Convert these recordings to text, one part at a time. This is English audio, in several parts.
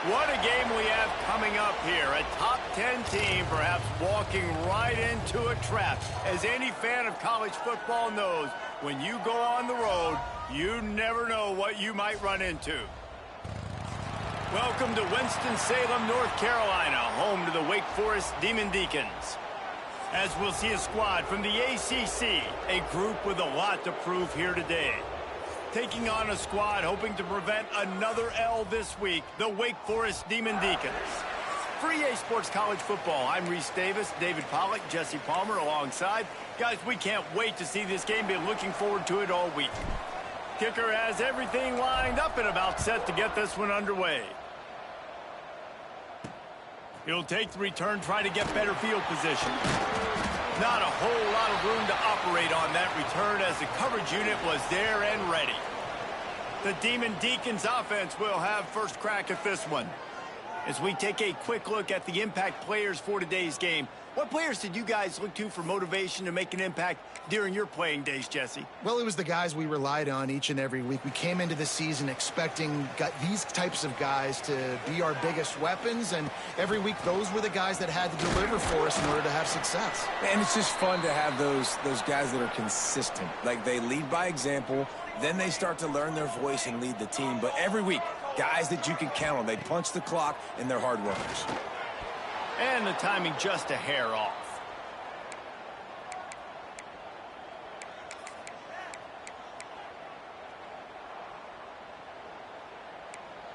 What a game we have coming up here. A top 10 team perhaps walking right into a trap. As any fan of college football knows, when you go on the road, you never know what you might run into. Welcome to Winston-Salem, North Carolina, home to the Wake Forest Demon Deacons. As we'll see a squad from the ACC, a group with a lot to prove here today. Taking on a squad hoping to prevent another L this week, the Wake Forest Demon Deacons. For EA Sports College Football, I'm Reese Davis, David Pollack, Jesse Palmer alongside. Guys, we can't wait to see this game. Been looking forward to it all week. Kicker has everything lined up and about set to get this one underway. He'll take the return, try to get better field position. Not a whole lot of room to operate on that return as the coverage unit was there and ready. The Demon Deacons offense will have first crack at this one. As we take a quick look at the impact players for today's game, what players did you guys look to for motivation to make an impact during your playing days, Jesse? Well, it was the guys we relied on each and every week. We came into the season expecting these types of guys to be our biggest weapons, and every week those were the guys that had to deliver for us in order to have success. And it's just fun to have those guys that are consistent. Like, they lead by example, then they start to learn their voice and lead the team. But every week, guys that you can count on. They punch the clock, and they're hard workers. And the timing just a hair off.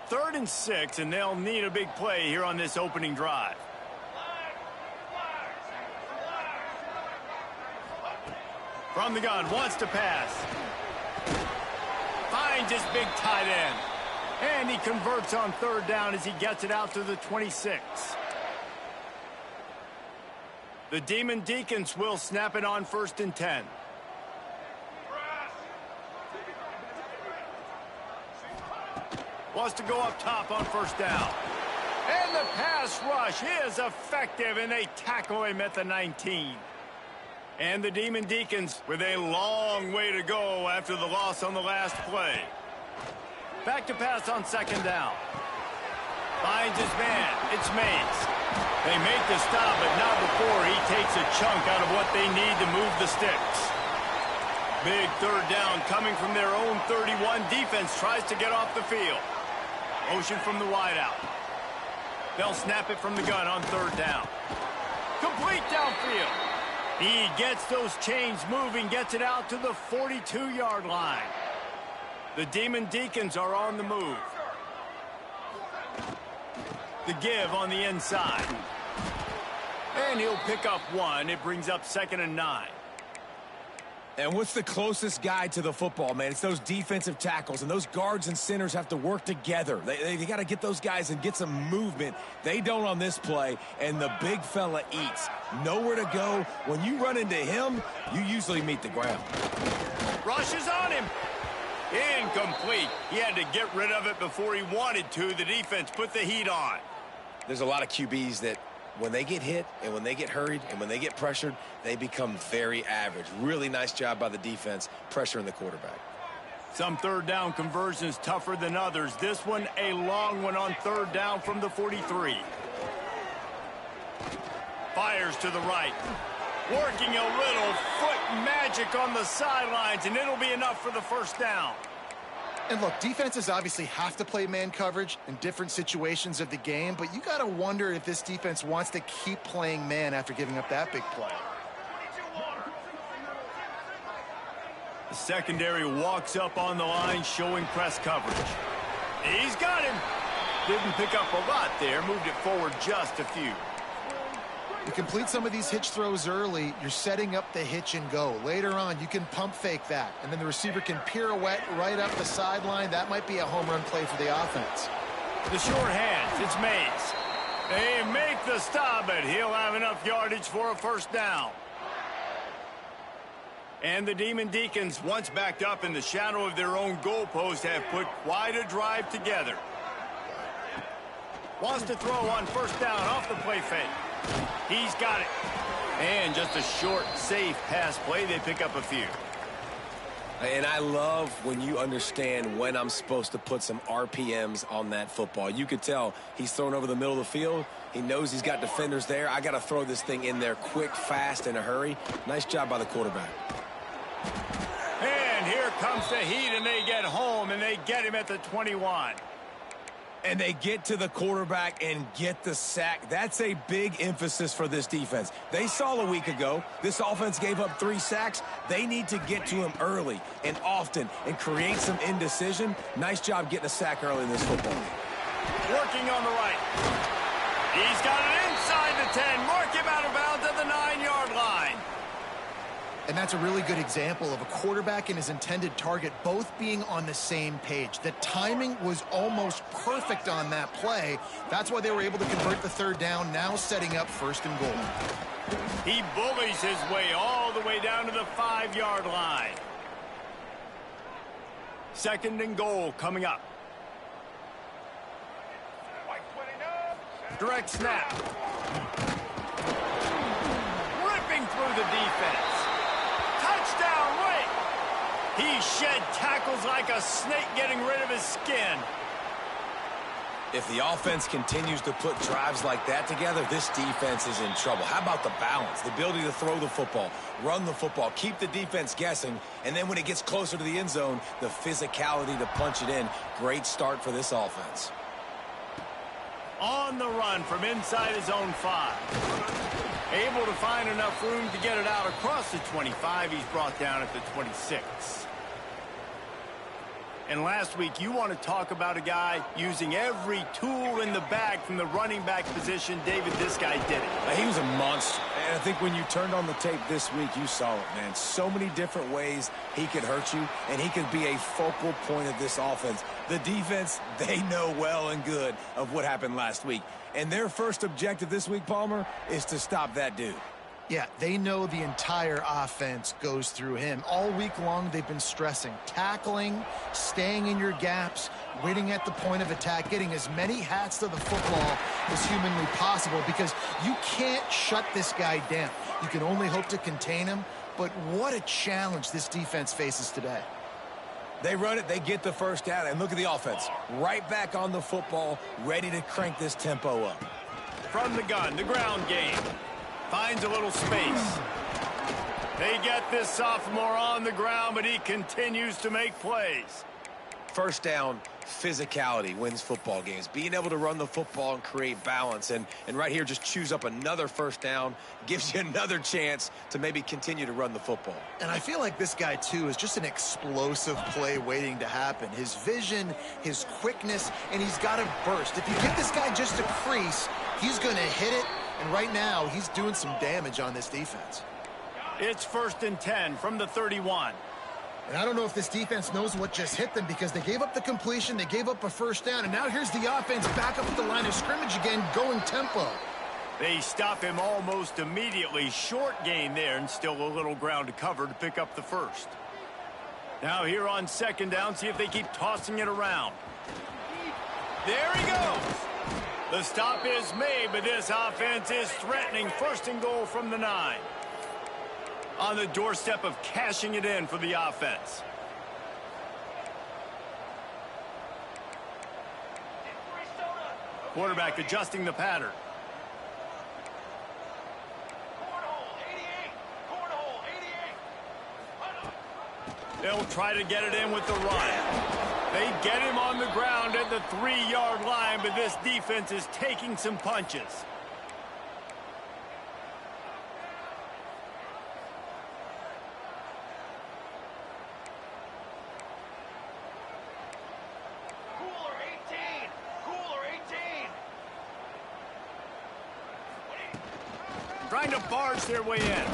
Third and 6, and they'll need a big play here on this opening drive. From the gun, wants to pass. Finds his big tight end. And he converts on third down as he gets it out to the 26. The Demon Deacons will snap it on 1st and 10. Wants to go up top on 1st down. And the pass rush is effective, and they tackle him at the 19. And the Demon Deacons with a long way to go after the loss on the last play. Back to pass on 2nd down. Finds his man. It's Mays. They make the stop, but not before he takes a chunk out of what they need to move the sticks. Big 3rd down coming from their own 31. Defense tries to get off the field. Motion from the wideout. They'll snap it from the gun on 3rd down. Complete downfield. He gets those chains moving, gets it out to the 42-yard line. The Demon Deacons are on the move. The give on the inside. And he'll pick up 1. It brings up 2nd and 9. And what's the closest guy to the football, man? It's those defensive tackles, and those guards and centers have to work together. They got to get those guys and get some movement. They don't on this play, and the big fella eats. Nowhere to go. When you run into him, you usually meet the ground. Rushes on him. Incomplete. He had to get rid of it before he wanted to. The defense put the heat on. There's a lot of QBs that when they get hit and when they get hurried and when they get pressured, they become very average. Really nice job by the defense pressuring the quarterback. Some 3rd down conversions tougher than others. This one a long one on 3rd down from the 43. Fires to the right. Working a little foot magic on the sidelines, and it'll be enough for the 1st down. And look, defenses obviously have to play man coverage in different situations of the game, but you got to wonder if this defense wants to keep playing man after giving up that big play. The secondary walks up on the line, showing press coverage. He's got him. Didn't pick up a lot there, moved it forward just a few. You complete some of these hitch throws early, you're setting up the hitch and go. Later on, you can pump fake that, and then the receiver can pirouette right up the sideline. That might be a home run play for the offense. The short hands, it's Mays. They make the stop, but he'll have enough yardage for a 1st down. And the Demon Deacons, once backed up in the shadow of their own goalpost, have put quite a drive together. Wants to throw on 1st down off the play fake. He's got it. And just a short, safe pass play. They pick up a few. And I love when you understand when I'm supposed to put some RPMs on that football. You could tell he's thrown over the middle of the field. He knows he's got defenders there. I got to throw this thing in there quick, fast, in a hurry. Nice job by the quarterback. And here comes the heat, and they get home, and they get him at the 21. And they get to the quarterback and get the sack. That's a big emphasis for this defense. They saw a week ago this offense gave up 3 sacks. They need to get to him early and often and create some indecision. Nice job getting a sack early in this football game. Working on the right. He's got it inside the 10. Mark him out of bounds at the 9-yard line. And that's a really good example of a quarterback and his intended target both being on the same page. The timing was almost perfect on that play. That's why they were able to convert the 3rd down, now setting up 1st and goal. He bullies his way all the way down to the 5-yard line. 2nd and goal coming up. Direct snap. Ripping through the defense. Touchdown, Wake! He shed tackles like a snake getting rid of his skin. If the offense continues to put drives like that together, this defense is in trouble. How about the balance, the ability to throw the football, run the football, keep the defense guessing, and then when it gets closer to the end zone, the physicality to punch it in. Great start for this offense. On the run from inside his own 5. Able to find enough room to get it out across the 25. He's brought down at the 26. And last week, you want to talk about a guy using every tool in the bag from the running back position. David, this guy did it. He was a monster. And I think when you turned on the tape this week, you saw it, man. So many different ways he could hurt you, and he could be a focal point of this offense. The defense, they know well and good of what happened last week. And their first objective this week, Palmer, is to stop that dude. Yeah, they know the entire offense goes through him. All week long, they've been stressing tackling, staying in your gaps, waiting at the point of attack, getting as many hats to the football as humanly possible because you can't shut this guy down. You can only hope to contain him, but what a challenge this defense faces today. They run it, they get the 1st down, and look at the offense. Right back on the football, ready to crank this tempo up. From the gun, the ground game. Finds a little space. They get this sophomore on the ground, but he continues to make plays. 1st down, physicality wins football games. Being able to run the football and create balance. And right here, just choose up another 1st down, gives you another chance to maybe continue to run the football. And I feel like this guy, too, is just an explosive play waiting to happen. His vision, his quickness, and he's got a burst. If you give this guy just a crease, he's going to hit it. And right now, he's doing some damage on this defense. It's 1st and 10 from the 31. And I don't know if this defense knows what just hit them because they gave up the completion, they gave up a 1st down, and now here's the offense back up at the line of scrimmage again, going tempo. They stop him almost immediately. Short gain there and still a little ground to cover to pick up the 1st. Now here on 2nd down, see if they keep tossing it around. There he goes. The stop is made, but this offense is threatening. 1st and goal from the 9. On the doorstep of cashing it in for the offense. Quarterback adjusting the pattern. They'll try to get it in with the run. They get him on the ground at the 3-yard line, but this defense is taking some punches. Cooler 18! Cooler 18! Trying to barge their way in.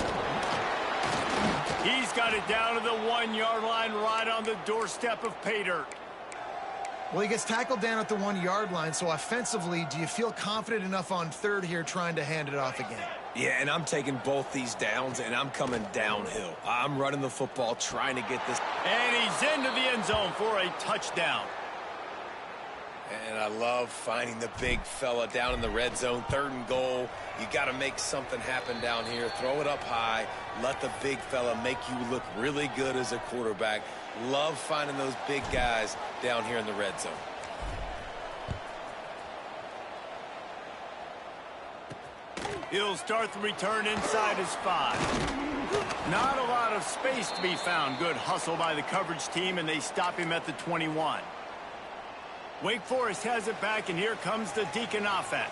He's got it down to the 1-yard line right on the doorstep of pay dirt. Well, he gets tackled down at the 1-yard line, so offensively, do you feel confident enough on 3rd here trying to hand it off again? Yeah, and I'm taking both these downs, and I'm coming downhill. I'm running the football, trying to get this. And he's into the end zone for a touchdown. And I love finding the big fella down in the red zone. 3rd and goal. You got to make something happen down here. Throw it up high. Let the big fella make you look really good as a quarterback. Love finding those big guys down here in the red zone. He'll start the return inside his 5. Not a lot of space to be found. Good hustle by the coverage team, and they stop him at the 21. Wake Forest has it back, and here comes the Deacon offense.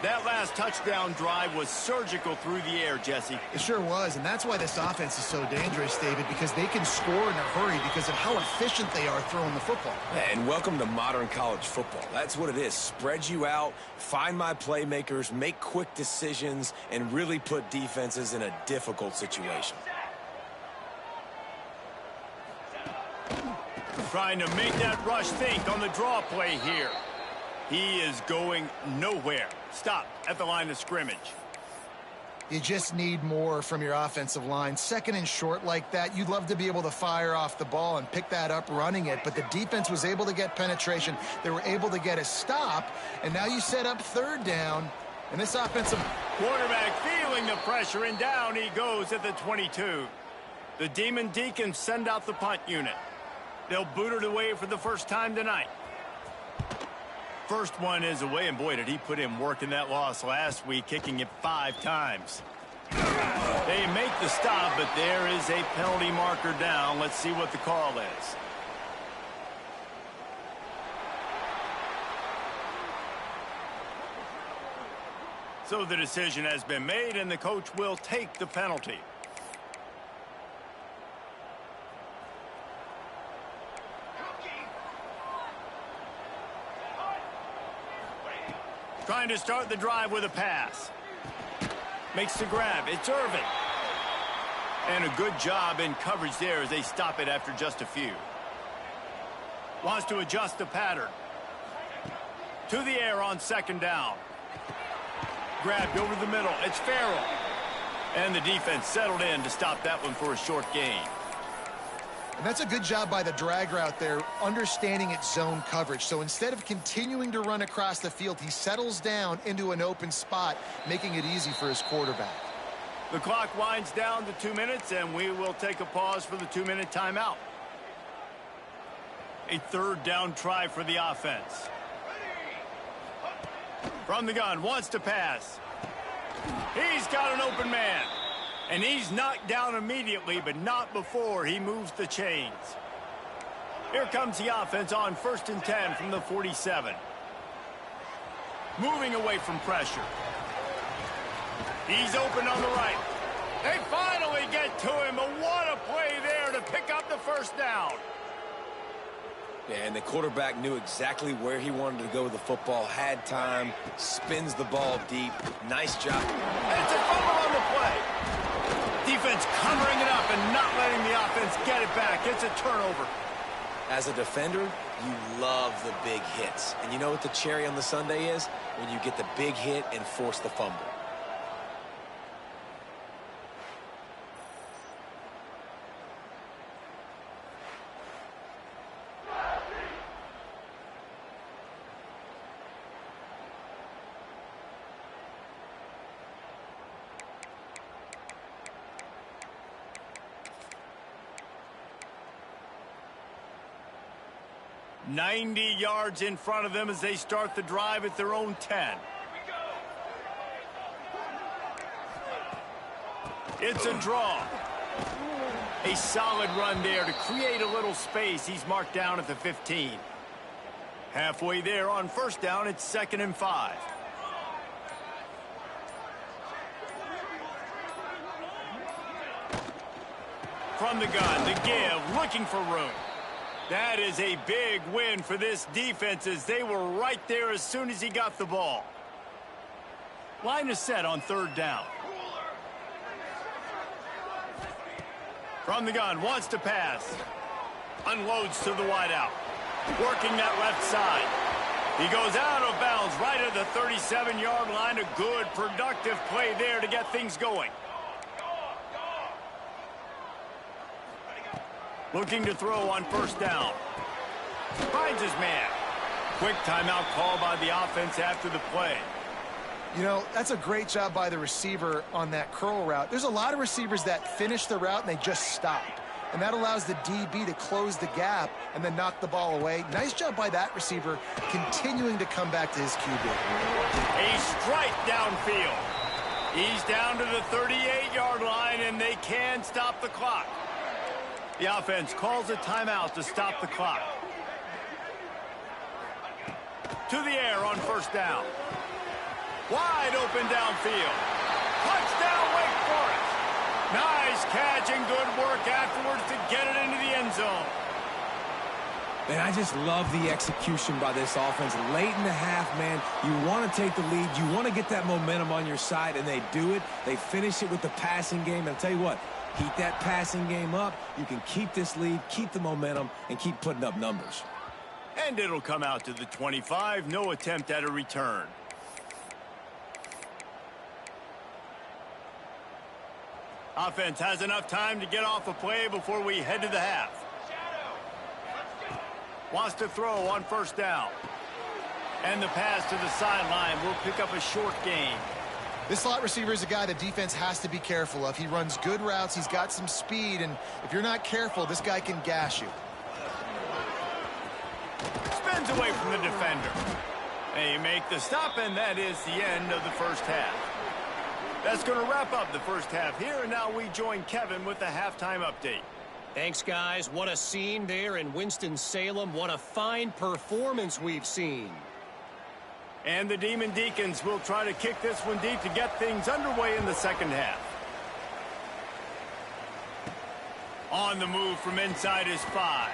That last touchdown drive was surgical through the air, Jesse. It sure was, and that's why this offense is so dangerous, David, because they can score in a hurry because of how efficient they are throwing the football. And welcome to modern college football. That's what it is. Spread you out, find my playmakers, make quick decisions, and really put defenses in a difficult situation. Trying to make that rush think on the draw play here. He is going nowhere. Stop at the line of scrimmage. You just need more from your offensive line. 2nd and short like that, you'd love to be able to fire off the ball and pick that up running it, but the defense was able to get penetration. They were able to get a stop, and now you set up 3rd down, and this offensive quarterback feeling the pressure, and down he goes at the 22. The Demon Deacons send out the punt unit. They'll boot it away for the first time tonight. First one is away, and boy, did he put in work in that loss last week, kicking it 5 times. They make the stop, but there is a penalty marker down. Let's see what the call is. So the decision has been made, and the coach will take the penalty. Trying to start the drive with a pass. Makes the grab. It's Irving. And a good job in coverage there as they stop it after just a few. Wants to adjust the pattern. To the air on 2nd down. Grabbed over the middle. It's Farrell. And the defense settled in to stop that one for a short gain. And that's a good job by the drag route there, understanding its zone coverage. So instead of continuing to run across the field, he settles down into an open spot, making it easy for his quarterback. The clock winds down to 2 minutes, and we will take a pause for the 2-minute timeout. A 3rd down try for the offense. From the gun, wants to pass. He's got an open man. And he's knocked down immediately, but not before he moves the chains. Here comes the offense on 1st and 10 from the 47. Moving away from pressure. He's open on the right. They finally get to him, but what a play there to pick up the 1st down. Yeah, and the quarterback knew exactly where he wanted to go with the football, had time, spins the ball deep. Nice job. And it's a fumble on the play. Defense covering it up and not letting the offense get it back. It's a turnover. As a defender, you love the big hits. And you know what the cherry on the sundae is? When you get the big hit and force the fumble. .90 yards in front of them as they start the drive at their own 10. It's a draw. A solid run there to create a little space. He's marked down at the 15. Halfway there on 1st down, it's 2nd and 5. From the gun, the give, looking for room. That is a big win for this defense as they were right there as soon as he got the ball. Line is set on 3rd down. From the gun, wants to pass. Unloads to the wideout. Working that left side. He goes out of bounds right at the 37-yard line. A good, productive play there to get things going. Looking to throw on 1st down. Finds his man. quick timeout call by the offense after the play. You know, that's a great job by the receiver on that curl route. There's a lot of receivers that finish the route and they just stop. And that allows the DB to close the gap and then knock the ball away. Nice job by that receiver continuing to come back to his QB. A strike downfield. He's down to the 38-yard line, and they can stop the clock. The offense calls a timeout to stop the clock. To the air on first down. Wide open downfield. Touchdown, Wake Forest. Nice catch and good work afterwards to get it into the end zone. Man, I just love the execution by this offense. Late in the half, man, you want to take the lead. You want to get that momentum on your side, and they do it. They finish it with the passing game. And I'll tell you what, keep that passing game up. You can keep this lead, keep the momentum, and keep putting up numbers. And it'll come out to the 25. No attempt at a return. Offense has enough time to get off a play before we head to the half. Wants to throw on first down. And the pass to the sideline will pick up a short gain. This slot receiver is a guy the defense has to be careful of. He runs good routes. He's got some speed. And if you're not careful, this guy can gash you. Spins away from the defender. They make the stop, and that is the end of the first half. That's going to wrap up the first half here, and now we join Kevin with the halftime update. Thanks, guys. What a scene there in Winston-Salem. What a fine performance we've seen. And the Demon Deacons will try to kick this one deep to get things underway in the second half. On the move from inside is 5.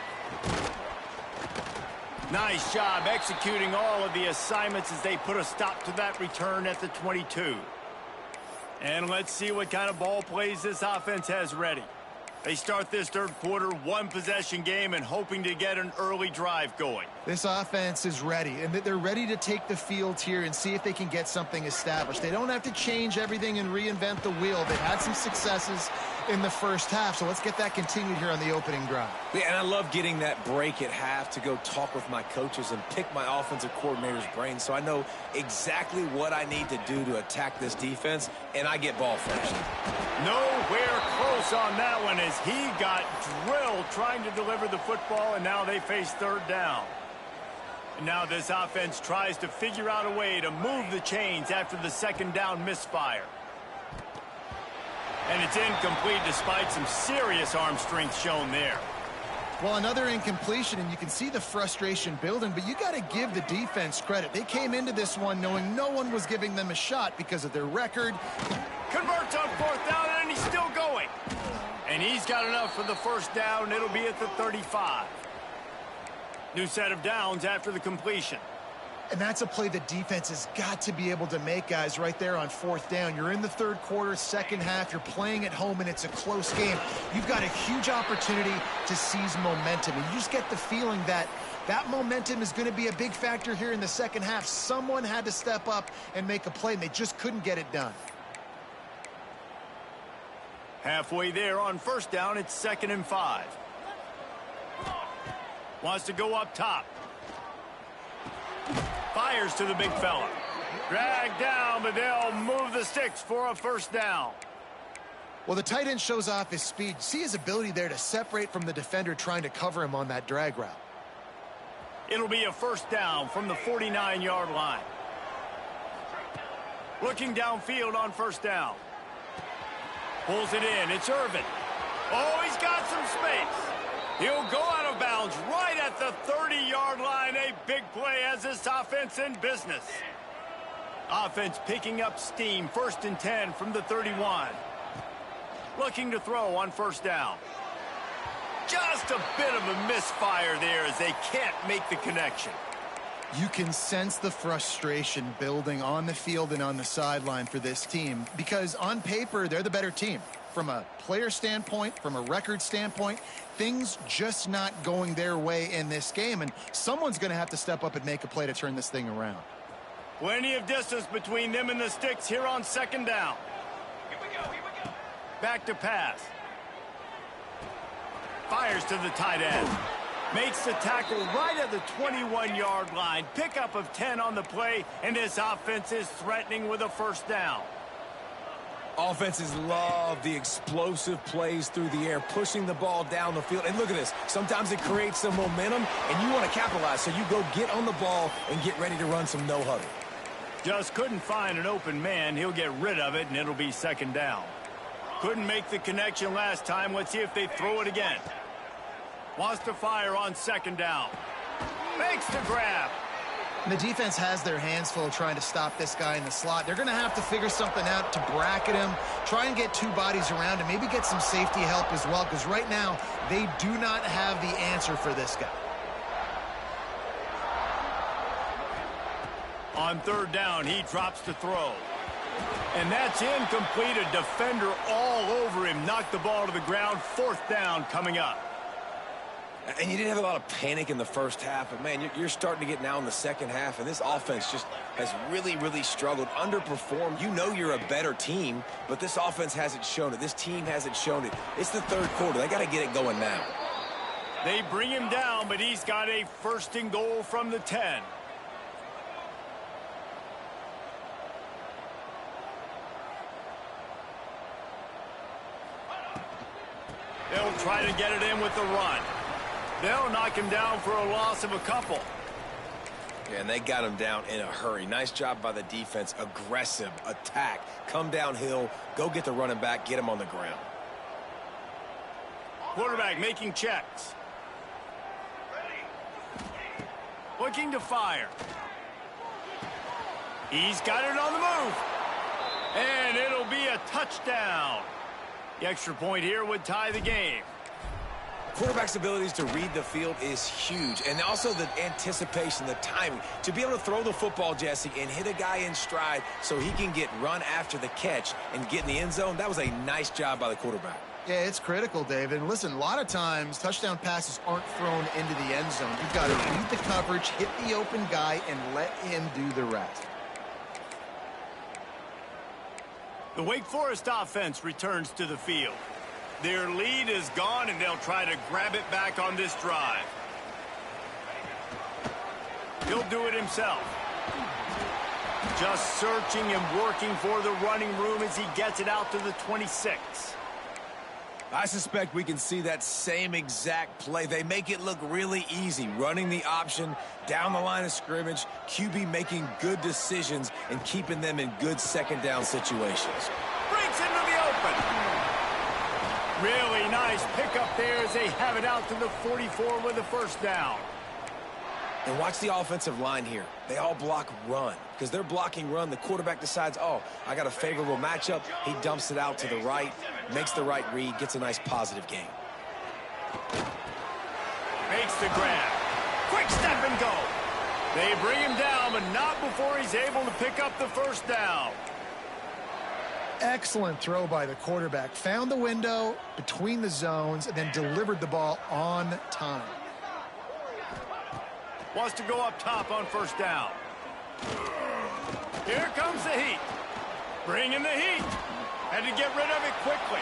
Nice job executing all of the assignments as they put a stop to that return at the 22. And let's see what kind of ball plays this offense has ready. They start this third quarter, one-possession game, and hoping to get an early drive going. This offense is ready, and they're ready to take the field here and see if they can get something established. They don't have to change everything and reinvent the wheel. They've had some successes in the first half, so let's get that continued here on the opening drive. Yeah, and I love getting that break at half to go talk with my coaches and pick my offensive coordinator's brain so I know exactly what I need to do to attack this defense, and I get ball first. Nowhere close on that one as he got drilled trying to deliver the football, and now they face third down. And now this offense tries to figure out a way to move the chains after the second down misfire. And it's incomplete despite some serious arm strength shown there. Well, another incompletion, and you can see the frustration building, but you got to give the defense credit. They came into this one knowing no one was giving them a shot because of their record. Converts on fourth down, and he's still going. And he's got enough for the first down. It'll be at the 35. New set of downs after the completion. And that's a play the defense has got to be able to make, guys, right there on fourth down. You're in the third quarter, second half. You're playing at home, and it's a close game. You've got a huge opportunity to seize momentum. And you just get the feeling that that momentum is going to be a big factor here in the second half. Someone had to step up and make a play, and they just couldn't get it done. Halfway there on first down, it's 2nd and 5. Wants to go up top. Fires to the big fella. Dragged down, but they'll move the sticks for a first down. Well, the tight end shows off his speed. See his ability there to separate from the defender trying to cover him on that drag route. It'll be a first down from the 49-yard line. Looking downfield on first down. Pulls it in. It's Irvin. Oh, he's got some space. He'll go out of bounds right at the 30-yard line. A big play as this offense in business. Offense picking up steam. 1st and 10 from the 31. Looking to throw on first down. Just a bit of a misfire there as they can't make the connection. You can sense the frustration building on the field and on the sideline for this team because on paper, they're the better team. From a player standpoint, from a record standpoint, things just not going their way in this game, and someone's going to have to step up and make a play to turn this thing around. Plenty of distance between them and the sticks here on 2nd down. Here we go. Back to pass. Fires to the tight end. Makes the tackle right at the 21-yard line. Pickup of 10 on the play, and this offense is threatening with a first down. Offenses love the explosive plays through the air, pushing the ball down the field. And look at this. Sometimes it creates some momentum, and you want to capitalize, so you go get on the ball and get ready to run some no-huddle. Just couldn't find an open man. He'll get rid of it, and it'll be second down. Couldn't make the connection last time. Let's see if they throw it again. Wants to fire on second down. Makes the grab. The defense has their hands full trying to stop this guy in the slot. They're going to have to figure something out to bracket him, try and get two bodies around him, maybe get some safety help as well, because right now they do not have the answer for this guy. On third down, he drops to throw. And that's incomplete. A defender all over him. Knocked the ball to the ground. Fourth down coming up. And you didn't have a lot of panic in the first half, but, man, you're starting to get now in the second half, and this offense just has really, really struggled, underperformed. You know you're a better team, but this offense hasn't shown it. This team hasn't shown it. It's the third quarter. They got to get it going now. They bring him down, but he's got a first and goal from the 10. They'll try to get it in with the run. They'll knock him down for a loss of a couple. Yeah, and they got him down in a hurry. Nice job by the defense. Aggressive attack. Come downhill. Go get the running back. Get him on the ground. Quarterback making checks. Looking to fire. He's got it on the move. And it'll be a touchdown. The extra point here would tie the game. Quarterback's abilities to read the field is huge, and also the anticipation, the timing. To be able to throw the football, Jesse, and hit a guy in stride so he can get run after the catch and get in the end zone, that was a nice job by the quarterback. Yeah, it's critical, David. And listen, a lot of times touchdown passes aren't thrown into the end zone. You've got to read the coverage, hit the open guy, and let him do the rest. The Wake Forest offense returns to the field. Their lead is gone, and they'll try to grab it back on this drive. He'll do it himself. Just searching and working for the running room as he gets it out to the 26. I suspect we can see that same exact play. They make it look really easy, running the option down the line of scrimmage, QB making good decisions and keeping them in good second down situations. Breaks into the open. Really nice pickup there as they have it out to the 44 with a first down. And watch the offensive line here. They all block run. Because they're blocking run, the quarterback decides, oh, I got a favorable matchup. He dumps it out to the right, makes the right read, gets a nice positive gain. Makes the grab. Quick step and go. They bring him down, but not before he's able to pick up the first down. Excellent throw by the quarterback. Found the window between the zones and then delivered the ball on time. Wants to go up top on first down. Here comes the heat. Bringing the heat. Had to get rid of it quickly.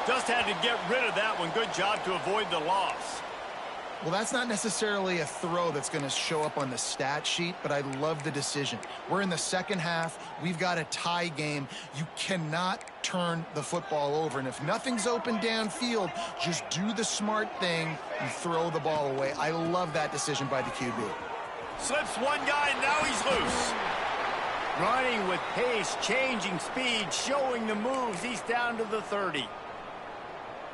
Just had to get rid of that one. Good job to avoid the loss. Well, that's not necessarily a throw that's going to show up on the stat sheet, but I love the decision. We're in the second half. We've got a tie game. You cannot turn the football over. And if nothing's open downfield, just do the smart thing and throw the ball away. I love that decision by the QB. Slips one guy, and now he's loose. Running with pace, changing speed, showing the moves. He's down to the 30.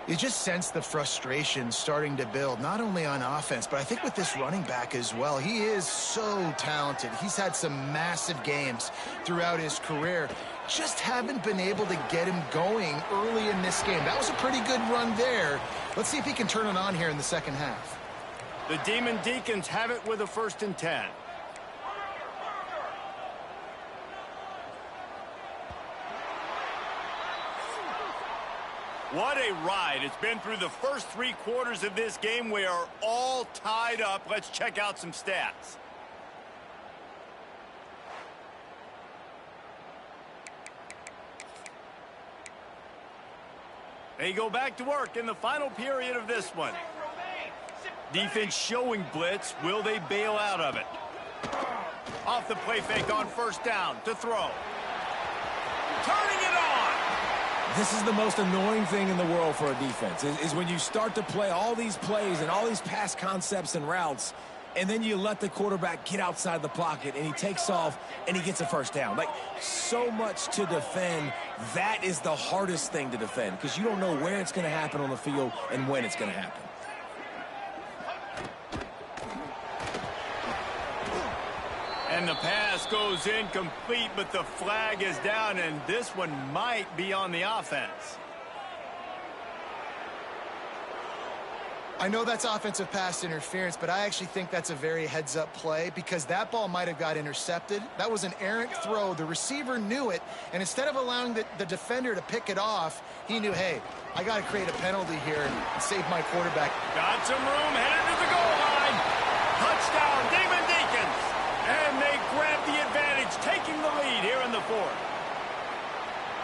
You just sense the frustration starting to build, not only on offense, but I think with this running back as well. He is so talented. He's had some massive games throughout his career. Just haven't been able to get him going early in this game. That was a pretty good run there. Let's see if he can turn it on here in the second half. The Demon Deacons have it with a 1st and 10. What a ride. It's been through the first 3 quarters of this game. We are all tied up. Let's check out some stats. They go back to work in the final period of this one. Defense showing blitz. Will they bail out of it? Off the play fake on first down to throw. Turning it on. This is the most annoying thing in the world for a defense, is when you start to play all these plays and all these pass concepts and routes, and then you let the quarterback get outside the pocket, and he takes off, and he gets a first down. Like, so much to defend. That is the hardest thing to defend because you don't know where it's going to happen on the field and when it's going to happen. And the pass goes incomplete, but the flag is down, and this one might be on the offense. I know that's offensive pass interference, but I actually think that's a very heads-up play because that ball might have got intercepted. That was an errant throw. The receiver knew it, and instead of allowing the defender to pick it off, he knew, hey, I got to create a penalty here and save my quarterback. Got some room, headed to the goal line. Touchdown, Demon Deacons. And they grab the advantage, taking the lead here in the fourth.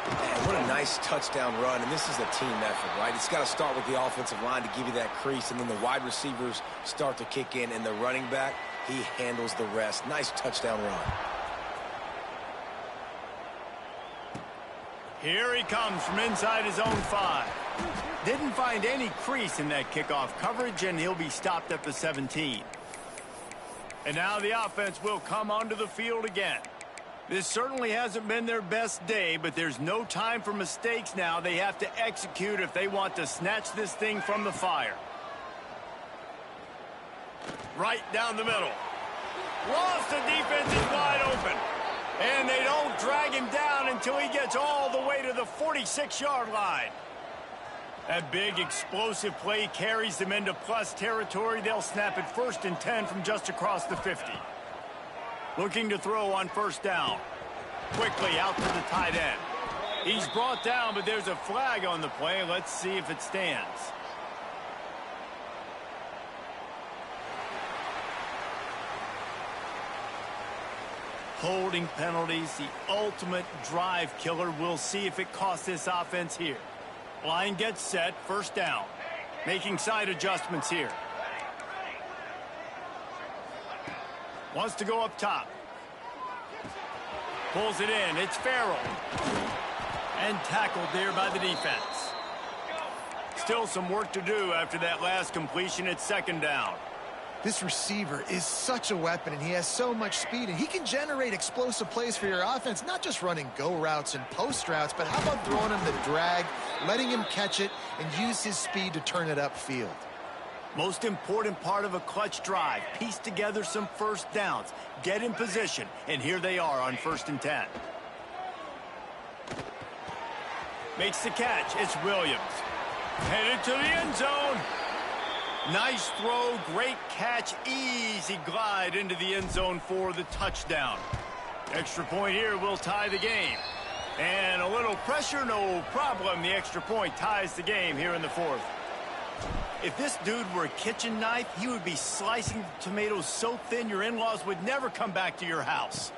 Man, what a nice touchdown run, and this is a team effort, right? It's got to start with the offensive line to give you that crease, and then the wide receivers start to kick in, and the running back, he handles the rest. Nice touchdown run. Here he comes from inside his own 5. Didn't find any crease in that kickoff coverage, and he'll be stopped at the 17. And now the offense will come onto the field again. This certainly hasn't been their best day, but there's no time for mistakes now. They have to execute if they want to snatch this thing from the fire. Right down the middle. Lost, the defense is wide open. And they don't drag him down until he gets all the way to the 46-yard line. That big explosive play carries them into plus territory. They'll snap it 1st and 10 from just across the 50. Looking to throw on first down. Quickly out to the tight end. He's brought down, but there's a flag on the play. Let's see if it stands. Holding penalties, the ultimate drive killer. We'll see if it costs this offense here. Line gets set, first down. Making side adjustments here. Wants to go up top. Pulls it in. It's Farrell. And tackled there by the defense. Still some work to do after that last completion. It's 2nd down. This receiver is such a weapon, and he has so much speed, and he can generate explosive plays for your offense, not just running go routes and post routes, but how about throwing him the drag, letting him catch it, and use his speed to turn it upfield. Most important part of a clutch drive. Piece together some first downs. Get in position. And here they are on 1st and 10. Makes the catch. It's Williams. Headed to the end zone. Nice throw. Great catch. Easy glide into the end zone for the touchdown. Extra point here will tie the game. And a little pressure, no problem. The extra point ties the game here in the 4th. If this dude were a kitchen knife, he would be slicing tomatoes so thin your in-laws would never come back to your house.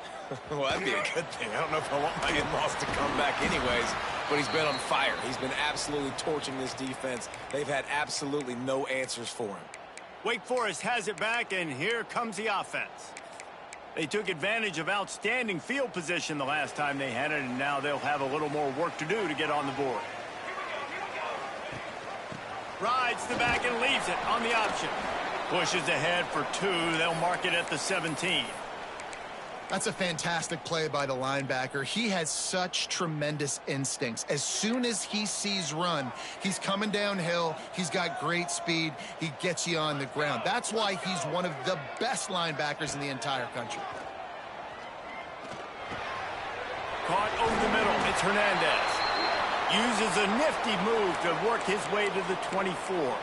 Well, that'd be a good thing. I don't know if I want my in-laws to come back anyways, but he's been on fire. He's been absolutely torching this defense. They've had absolutely no answers for him. Wake Forest has it back, and here comes the offense. They took advantage of outstanding field position the last time they had it, and now they'll have a little more work to do to get on the board. Rides the back and leaves it on the option. Pushes ahead for 2. They'll mark it at the 17. That's a fantastic play by the linebacker. He has such tremendous instincts. As soon as he sees run, he's coming downhill. He's got great speed. He gets you on the ground. That's why he's one of the best linebackers in the entire country. Caught over the middle. It's Hernandez. Uses a nifty move to work his way to the 24.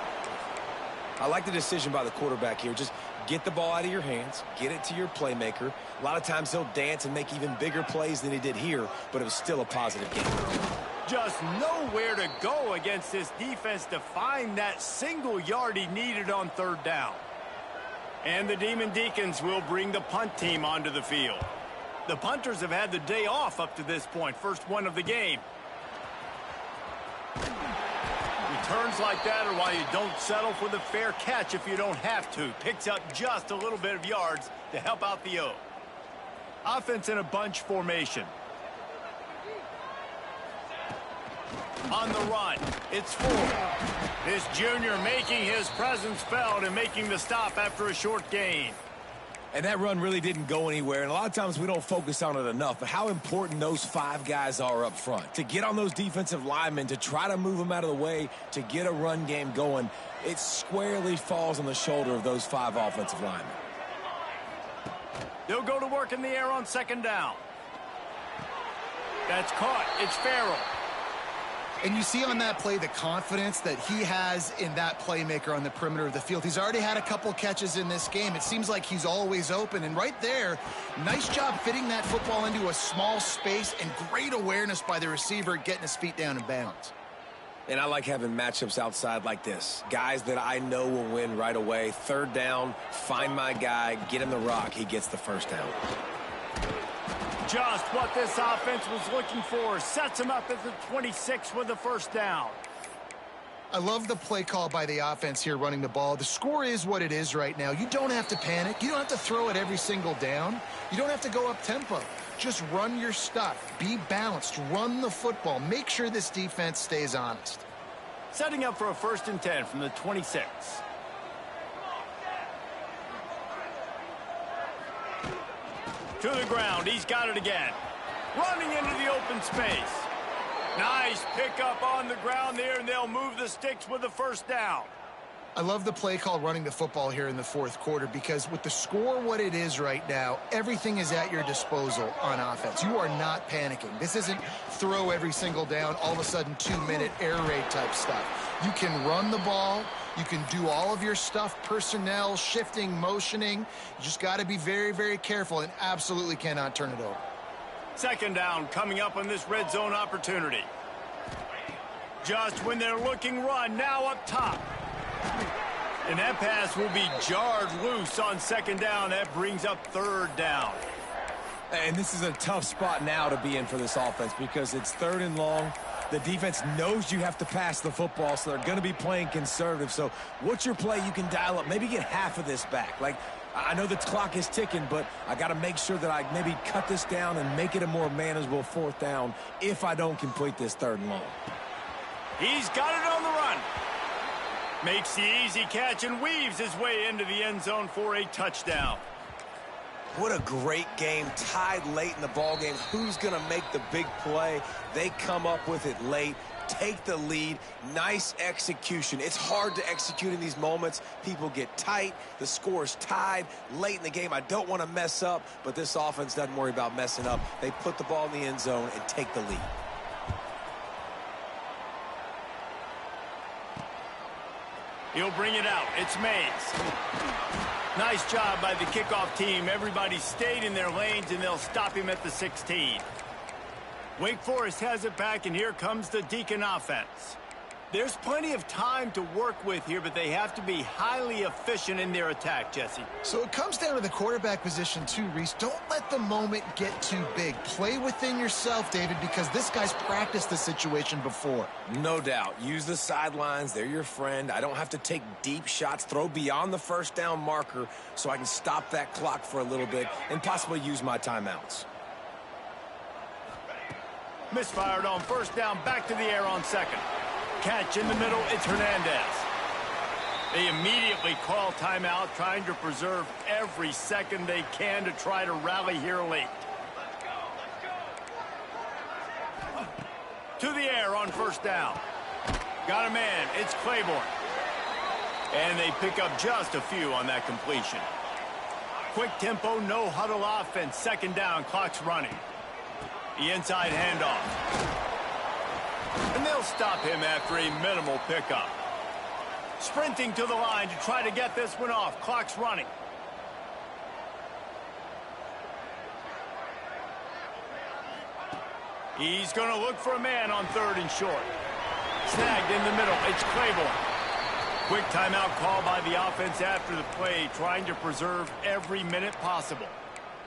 I like the decision by the quarterback here. Just get the ball out of your hands, get it to your playmaker. A lot of times he'll dance and make even bigger plays than he did here, but it was still a positive game. Just nowhere to go against this defense to find that single yard he needed on 3rd down. And the Demon Deacons will bring the punt team onto the field. The punters have had the day off up to this point. First one of the game. turns like that are why you don't settle for the fair catch if you don't have to. Picks up just a little bit of yards to help out the O. Offense in a bunch formation. On the run, it's 4. This junior making his presence felt and making the stop after a short gain. And that run really didn't go anywhere, and a lot of times we don't focus on it enough, but how important those 5 guys are up front. To get on those defensive linemen, to try to move them out of the way, to get a run game going, it squarely falls on the shoulder of those 5 offensive linemen. They'll go to work in the air on 2nd down. That's caught. It's Farrell. And you see on that play the confidence that he has in that playmaker on the perimeter of the field. He's already had a couple catches in this game. It seems like he's always open. And right there, nice job fitting that football into a small space and great awareness by the receiver getting his feet down in bounds. And I like having matchups outside like this. Guys that I know will win right away. 3rd down, find my guy, get him the rock. He gets the 1st down. Just what this offense was looking for. Sets him up at the 26 with the 1st down. I love the play call by the offense here running the ball. The score is what it is right now. You don't have to panic. You don't have to throw it every single down. You don't have to go up tempo. Just run your stuff. Be balanced. Run the football. Make sure this defense stays honest. Setting up for a 1st and 10 from the 26. To the ground. He's got it again. Running into the open space. Nice pickup on the ground there, and they'll move the sticks with the 1st down. I love the play call running the football here in the 4th quarter because with the score what it is right now, everything is at your disposal on offense. You are not panicking. This isn't throw every single down, all of a sudden 2-minute air raid type stuff. You can run the ball. You can do all of your stuff, personnel, shifting, motioning. You just got to be very, very careful and absolutely cannot turn it over. 2nd down coming up on this red zone opportunity. Just when they're looking run, now up top. And that pass will be jarred loose on 2nd down. That brings up 3rd down. And this is a tough spot now to be in for this offense because it's 3rd and long. The defense knows you have to pass the football, so they're going to be playing conservative. So what's your play you can dial up? Maybe get half of this back. Like, I know the clock is ticking, but I got to make sure that I maybe cut this down and make it a more manageable 4th down if I don't complete this 3rd and long. He's got it on the run. Makes the easy catch and weaves his way into the end zone for a touchdown. What a great game, tied late in the ball game. Who's going to make the big play? They come up with it late, take the lead. Nice execution. It's hard to execute in these moments. People get tight. The score's tied late in the game. I don't want to mess up, but this offense doesn't worry about messing up. They put the ball in the end zone and take the lead. He'll bring it out. It's Mays. Nice job by the kickoff team. Everybody stayed in their lanes, and they'll stop him at the 16. Wake Forest has it back, and here comes the Deacon offense. There's plenty of time to work with here, but they have to be highly efficient in their attack, Jesse. So it comes down to the quarterback position too, Reese. Don't let the moment get too big. Play within yourself, David, because this guy's practiced the situation before. No doubt. Use the sidelines. They're your friend. I don't have to take deep shots. Throw beyond the 1st down marker so I can stop that clock for a little bit and possibly use my timeouts. Misfired on 1st down. Back to the air on 2nd. Catch in the middle, it's Hernandez. They immediately call timeout, trying to preserve every second they can to try to rally here late. To the air on 1st down. Got a man, it's Claiborne. And they pick up just a few on that completion. Quick tempo, no huddle offense. 2nd down, clock's running. The inside handoff. And they'll stop him after a minimal pickup. Sprinting to the line to try to get this one off. Clock's running. He's going to look for a man on 3rd and short. Snagged in the middle. It's Claiborne. Quick timeout call by the offense after the play, trying to preserve every minute possible.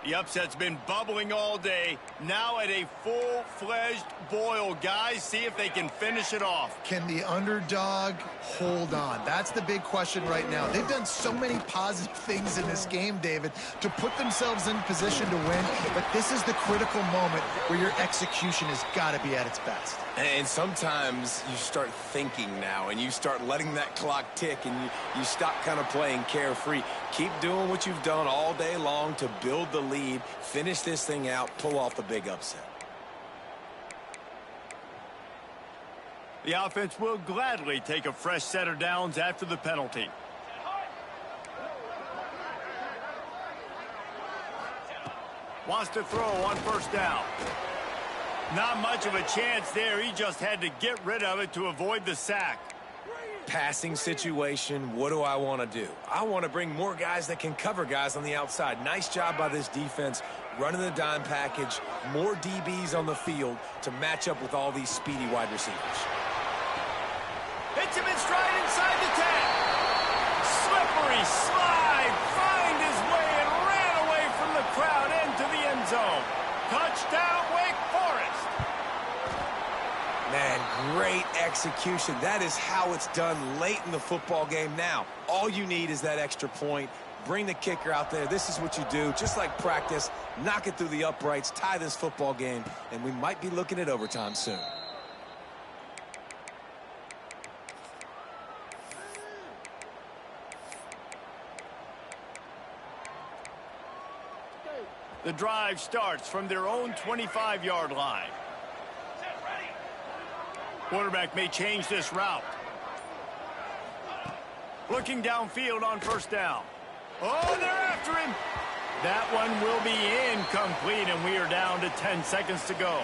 The upset's been bubbling all day. Now at a full-fledged boil. Guys, see if they can finish it off. Can the underdog hold on? That's the big question right now. They've done so many positive things in this game, David, to put themselves in position to win. But this is the critical moment where your execution has got to be at its best. And sometimes you start thinking now, and you start letting that clock tick, and you stop kind of playing carefree. Keep doing what you've done all day long to build the lead, finish this thing out, pull off the big upset. The offense will gladly take a fresh set of downs after the penalty. Wants to throw on first down. Not much of a chance there. He just had to get rid of it to avoid the sack. Passing situation, what do I want to do? I want to bring more guys that can cover guys on the outside. Nice job by this defense, running the dime package, more DBs on the field to match up with all these speedy wide receivers. Hits him in stride inside the 10. Slippery slide, find his way and ran away from the crowd into the end zone. Touchdown, Wake Forest. Man, great execution. That is how it's done late in the football game now. All you need is that extra point. Bring the kicker out there. This is what you do. Just like practice, knock it through the uprights, tie this football game, and we might be looking at overtime soon. The drive starts from their own 25-yard line. Quarterback may change this route. Looking downfield on first down. Oh, they're after him. That one will be incomplete, and we are down to 10 seconds to go.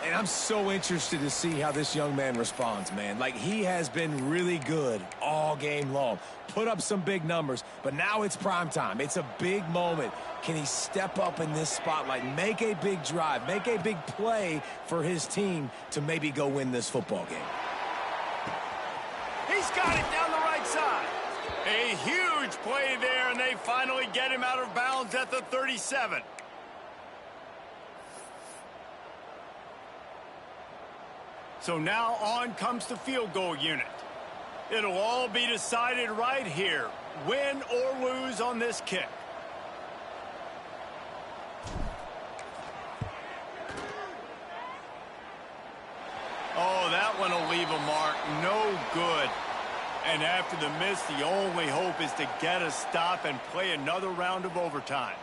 And I'm so interested to see how this young man responds, man. Like, he has been really good all game long. Put up some big numbers, but now it's prime time. It's a big moment. Can he step up in this spotlight, make a big drive, make a big play for his team to maybe go win this football game? He's got it down the right side. A huge play there, and they finally get him out of bounds at the 37. So now on comes the field goal unit. It'll all be decided right here, win or lose on this kick. Oh, that one will leave a mark. No good. And after the miss, the only hope is to get a stop and play another round of overtime.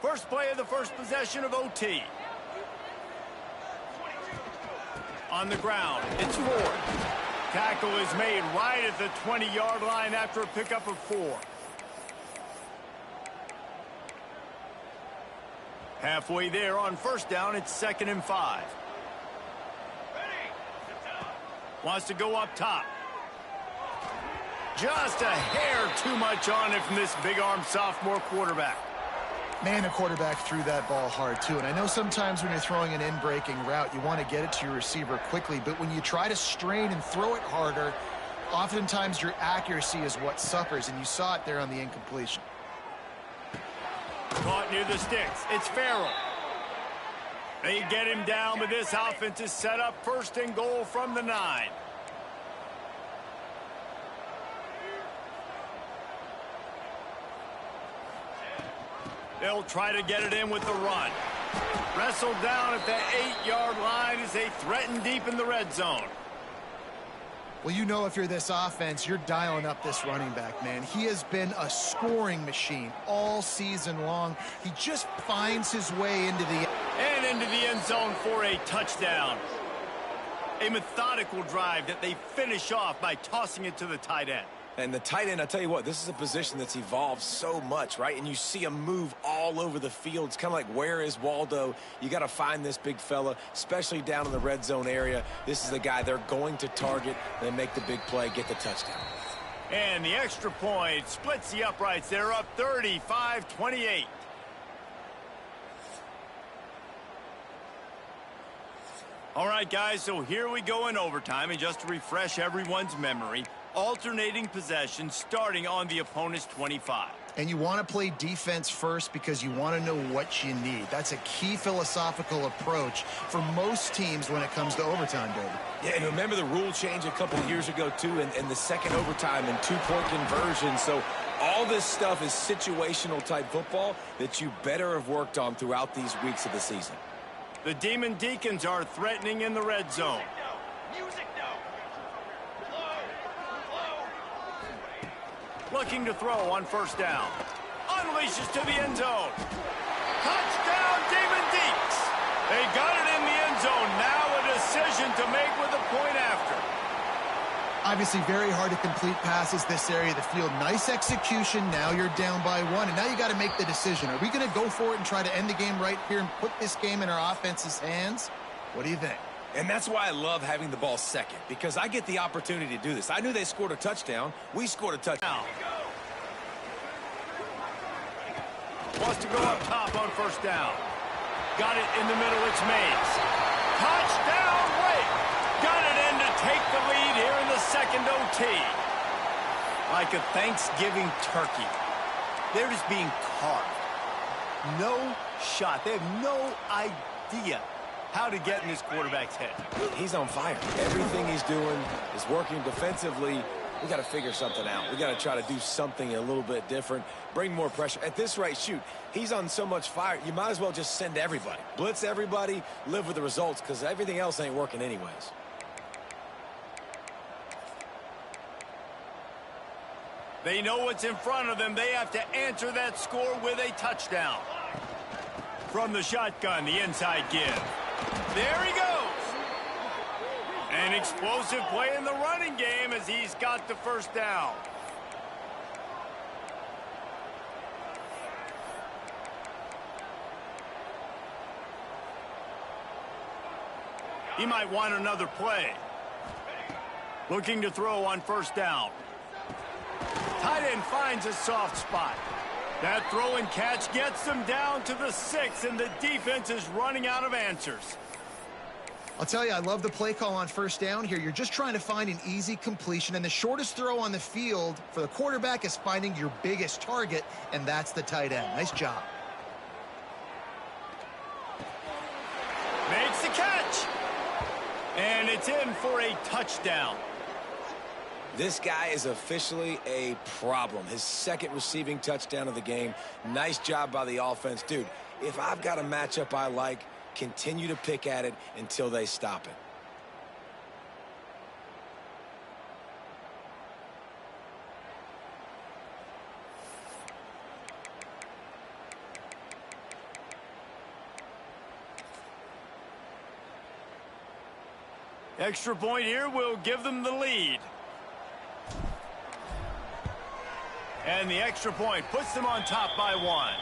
First play of the first possession of OT. On the ground, it's Ford. Tackle is made right at the 20-yard line after a pickup of 4. Halfway there on first down, it's 2nd and 5. Wants to go up top. Just a hair too much on it from this big-arm sophomore quarterback. Man, the quarterback threw that ball hard, too. And I know sometimes when you're throwing an in-breaking route, you want to get it to your receiver quickly. But when you try to strain and throw it harder, oftentimes your accuracy is what suffers. And you saw it there on the incompletion. Caught near the sticks. It's Farrell. They get him down, but this offense is set up 1st and goal from the 9. They'll try to get it in with the run. Wrestled down at the 8-yard line as they threaten deep in the red zone. Well, you know if you're this offense, you're dialing up this running back, man. He has been a scoring machine all season long. He just finds his way into the end zone for a touchdown. A methodical drive that they finish off by tossing it to the tight end. And the tight end, I tell you what, this is a position that's evolved so much, right? And you see him move all over the field. It's kind of like, where is Waldo? You got to find this big fella, especially down in the red zone area. This is the guy they're going to target. They make the big play, get the touchdown. And the extra point splits the uprights. They're up 35-28. All right, guys, so here we go in overtime. And just to refresh everyone's memory, alternating possession starting on the opponent's 25. And you want to play defense first because you want to know what you need. That's a key philosophical approach for most teams when it comes to overtime, David. Yeah, and remember the rule change a couple of years ago, too, and the second overtime and two-point conversion. So all this stuff is situational type football that you better have worked on throughout these weeks of the season. The Demon Deacons are threatening in the red zone. Music no. Looking to throw on first down. Unleashes to the end zone. Touchdown, Demon Deeks. They got it in the end zone. Now a decision to make with a point after. Obviously very hard to complete passes this area of the field. Nice execution. Now you're down by one, and now you got to make the decision. Are we going to go for it and try to end the game right here and put this game in our offense's hands? What do you think? And that's why I love having the ball second, because I get the opportunity to do this. I knew they scored a touchdown. We scored a touchdown. Wants to go up top on first down. Got it in the middle. It's Mays. Touchdown, Wake. Got it in to take the lead here in the second OT. Like a Thanksgiving turkey. They're just being carved. No shot. They have no idea how to get in this quarterback's head. He's on fire. Everything he's doing is working defensively. We got to figure something out. We got to try to do something a little bit different, bring more pressure. At this rate, shoot, he's on so much fire, you might as well just send everybody. Blitz everybody, live with the results, because everything else ain't working anyways. They know what's in front of them. They have to answer that score with a touchdown. From the shotgun, the inside give. There he goes. An explosive play in the running game as he's got the first down. He might want another play. Looking to throw on first down. Tight end finds a soft spot. That throw and catch gets them down to the 6, and the defense is running out of answers. I'll tell you, I love the play call on first down here. You're just trying to find an easy completion, and the shortest throw on the field for the quarterback is finding your biggest target, and that's the tight end. Nice job. Makes the catch. And it's in for a touchdown. This guy is officially a problem. His second receiving touchdown of the game. Nice job by the offense. Dude, if I've got a matchup I like, continue to pick at it until they stop it. Extra point here will give them the lead. And the extra point puts them on top by 1.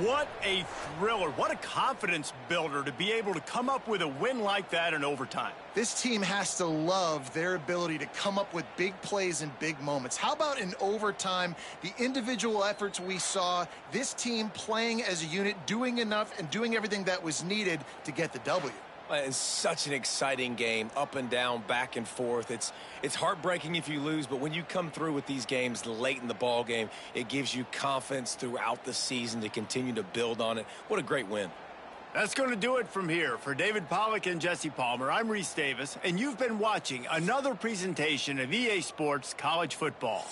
What a thriller. What a confidence builder to be able to come up with a win like that in overtime. This team has to love their ability to come up with big plays and big moments. How about in overtime, the individual efforts we saw, this team playing as a unit, doing enough and doing everything that was needed to get the W. It's such an exciting game, up and down, back and forth. It's heartbreaking if you lose, but when you come through with these games late in the ball game, it gives you confidence throughout the season to continue to build on it. What a great win. That's going to do it from here. For David Pollack and Jesse Palmer, I'm Reese Davis, and you've been watching another presentation of EA Sports College Football.